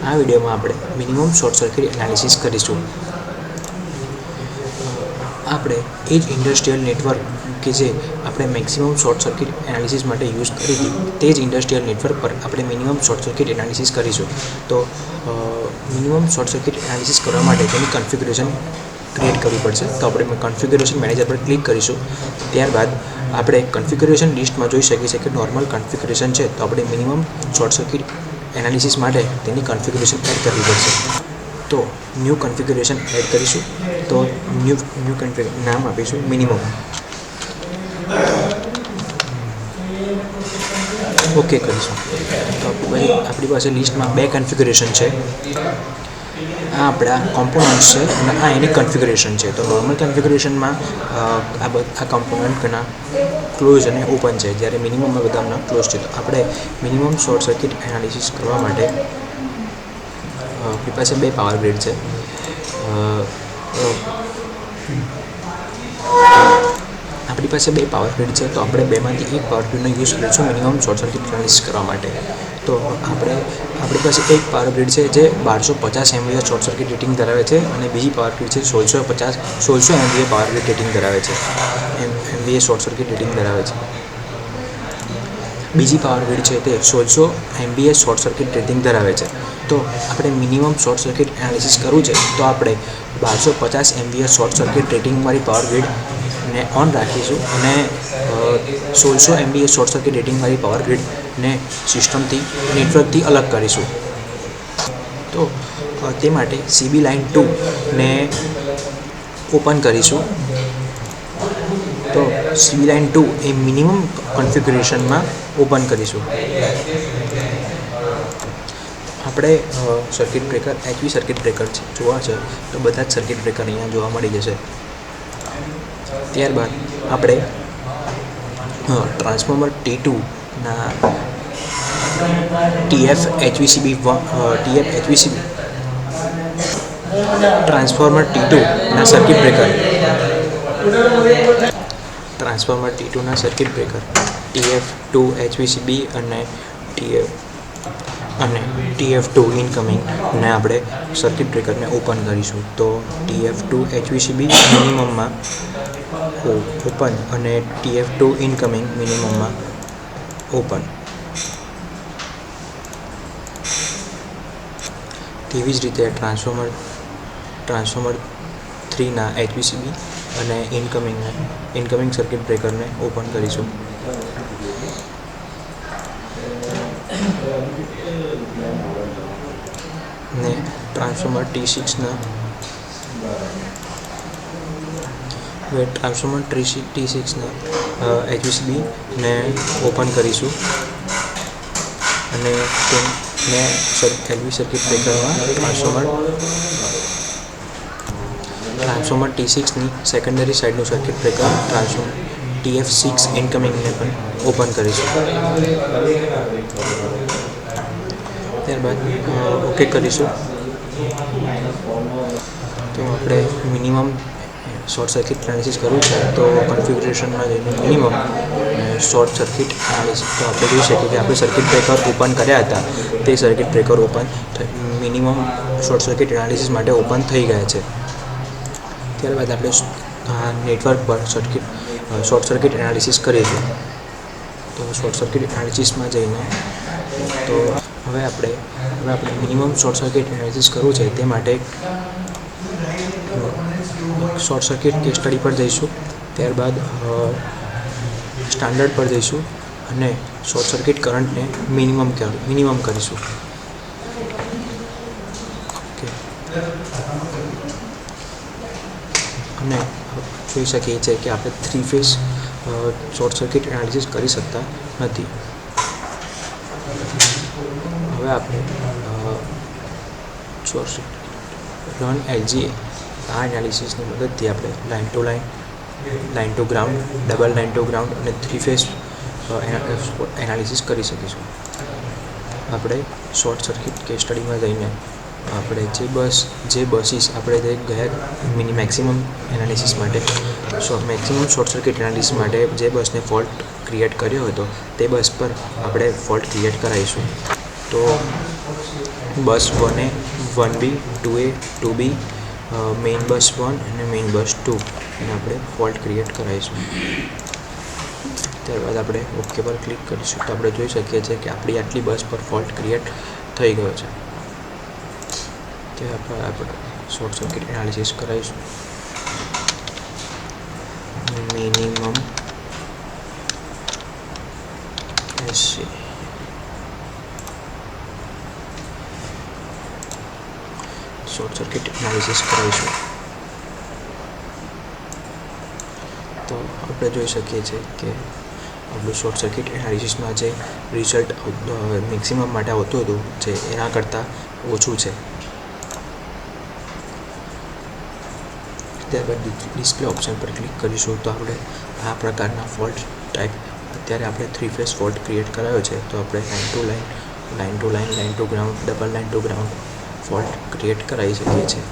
આ વિડીયોમાં આપણે મિનિમમ શોર્ટ સર્કિટ એનાલિસિસ કરીશું. આપણે એ જ ઇન્ડસ્ટ્રીયલ નેટવર્ક કે જે આપણે મેક્સિમમ શોર્ટ સર્કિટ એનાલિસિસ માટે યુઝ કરી હતી તે જ ઇન્ડસ્ટ્રીયલ નેટવર્ક પર આપણે મિનિમમ શોર્ટ સર્કિટ એનાલિસિસ કરીશું. તો મિનિમમ શોર્ટ સર્કિટ એનાલિસિસ કરવા માટે તેની કન્ફિગ્યુરેશન ક્રિએટ કરવી પડશે. તો આપણે કન્ફિગ્યુરેશન મેનેજર પર ક્લિક કરીશું. ત્યારબાદ આપણે કન્ફિગ્યુરેશન લિસ્ટમાં જોઈ શકીએ છીએ કે નોર્મલ કન્ફિગ્યુરેશન છે, તો આપણે મિનિમમ શોર્ટ સર્કિટ એનાલિસિસ માટે તેની કન્ફિગ્યુરેશન એડ કરવી પડશે. તો ન્યૂ કન્ફિગ્યુરેશન એડ કરીશું. તો ન્યૂ કન્ફિગ્યુરેશન નામ આપીશું મિનિમમ. ઓકે કરીશું. તો આપણી પાસે લિસ્ટમાં 2 કન્ફિગ્યુરેશન છે. આ આપણા કોમ્પોનન્ટ્સ છે અને આ એની કન્ફિગ્યુરેશન છે. તો નોર્મલ કન્ફિગ્યુરેશનમાં આ કોમ્પોનન્ટના ક્લોઝ અને ઓપન છે, જ્યારે મિનિમમમાં બધાના ક્લોઝ છે. તો આપણે મિનિમમ શોર્ટ સર્કિટ એનાલિસિસ કરવા માટે આપણી પાસે 2 પાવર ગ્રીડ છે. આપણી પાસે 2 પાવર ગ્રીડ છે, તો આપણે બેમાંથી એક પાવર ગ્રીડનો યુઝ કરીશું મિનિમમ શોર્ટ સર્કિટ એનાલિસિસ કરવા માટે. તો આપણી પાસે એક પાવર ગ્રીડ છે જે 1250 MVA શોર્ટ સર્કિટ રેટિંગ ધરાવે છે અને બીજી પાવર ગ્રીડ છે 1600 MVA પાવર ગ્રીડ રેટિંગ ધરાવે છે. MVA શોર્ટ સર્કિટ રેટિંગ ધરાવે છે. બીજી પાવર ગ્રીડ છે તે 1600 MVA શોર્ટ સર્કિટ રેટિંગ ધરાવે છે. તો આપણે મિનિમમ શોર્ટ સર્કિટ એનાલિસિસ કરવું છે, તો આપણે 1250 MVA શોર્ટ સર્કિટ રેટિંગવાળી પાવર ગ્રીડને ઓન રાખીશું અને 1600 MVA શોર્ટ સર્કિટ રેટિંગવાળી પાવર ગ્રીડને સિસ્ટમથી નેટવર્કથી અલગ કરીશું. તો તે માટે CB લાઇન 2ને ઓપન કરીશું. તો CB લાઇન 2 એ મિનિમમ કન્ફિગ્યુરેશનમાં ઓપન કરીશું. આપણે circuit breaker HV circuit breaker જોવા છે, તો બધા જ સર્કિટ બ્રેકર અહીંયા જોવા મળી જશે. ત્યારબાદ આપણે ટ્રાન્સફોર્મર T2ના ટ્રાન્સફોર્મર T2ના સર્કિટ બ્રેકર TF2 HVCB અને TF2 ઇનકમિંગને આપણે સર્કિટ બ્રેકરને ઓપન કરીશું. તો TF2 HVCB મિનિમમમાં ઓપન અને TF2 ઇનકમિંગ મિનિમમમાં ઓપન. તેવી જ રીતે ટ્રાન્સફોર્મર 3ના HVCB અને ઇનકમિંગ સર્કિટ બ્રેકરને ઓપન કરીશું. ને ટ્રાન્સફોર્મર T6ના HVCBને ઓપન કરીશું અને તેને LV સર્કિટ બ્રેકરમાં ટ્રાન્સફોર્મર T6ની સેકન્ડરી સાઇડનું સર્કિટ બ્રેકર ટ્રાન્સફોર્મર TF6 ઇનકમિંગને પણ ઓપન કરીશું. ત્યારબાદ ઓકે કરીશું. તો આપણે મિનિમમ શોર્ટ સર્કિટ એનાલિસિસ કરવું છે, તો કન્ફિગ્યુરેશનમાં જઈને મિનિમમ શોર્ટ સર્કિટ એનાલિસિસ, તો આપણે જોઈ શકીએ કે આપણે સર્કિટ બ્રેકર ઓપન કર્યા હતા તે circuit breaker minimum short circuit analysis માટે ઓપન થઈ ગયા છે. ત્યારબાદ આપણે નેટવર્ક પર શોર્ટ સર્કિટ એનાલિસિસ કરીશું. તો શોર્ટ સર્કિટ એનાલિસિસમાં જઈને તો હવે આપણે મિનિમમ શોર્ટ સર્કિટ એનાલિસિસ કરવું છે, તે માટે શોર્ટ સર્કિટ કેસ સ્ટડી પર જઈશું. ત્યારબાદ સ્ટાન્ડર્ડ પર જઈશું અને શોર્ટ સર્કિટ કરંટને મિનિમમ કરીશું. ઓકે. અને જોઈ શકીએ છીએ કે આપણે 3 ફેઝ શોર્ટ સર્કિટ એનાલિસિસ કરી શકતા નથી. હવે આપણે રન LG આ એનાલિસિસની મદદથી આપણે line to ground, double line to ground અને 3 ફેઝ એનાલિસિસ કરી શકીશું. આપણે શોર્ટ સર્કિટ કેસ સ્ટડીમાં જઈને આપણે જે બસીસ આપણે ગયા મેક્સિમમ એનાલિસિસ માટે મેક્સિમમ શોર્ટ સર્કિટ એનાલિસિસ માટે જે બસને ફોલ્ટ ક્રિએટ કર્યો હતો તે બસ પર આપણે ફોલ્ટ ક્રિએટ કરાવીશું. તો બસ 1A 1B 2A 2B main બસ 1 અને મેઇન બસ 2 અને આપણે ફોલ્ટ ક્રિએટ કરાવીશું. ત્યારબાદ આપણે ઓકે પર ક્લિક કરીશું તો આપણે જોઈ શકીએ છીએ કે આપણી આટલી બસ પર ફોલ્ટ ક્રિએટ થઈ ગયો છે. ત્યારબાદ આપણે શોર્ટ સર્કિટ એનાલિસિસ કરાવીશું. Minimum SC short circuit analysis કરાવીશું તો આપણે જોઈ શકીએ છીએ કે આપણું શોર્ટ સર્કિટ એનાલિસિસમાં જે રિઝલ્ટ મેક્સિમમ માટે આવતું હતું જે એના કરતાં ઓછું છે. ત્યારબાદ ડિસ્પ્લે ઓપ્શન પર ક્લિક કરીશું તો આપણે આ પ્રકારના ફોલ્ટ ટાઈપ અત્યારે આપણે 3 ફેઝ ફોલ્ટ ક્રિએટ કરાયો છે તો આપણે line to line, line to line, line to ground, double line to ground fault create કરાવી શકીએ છીએ.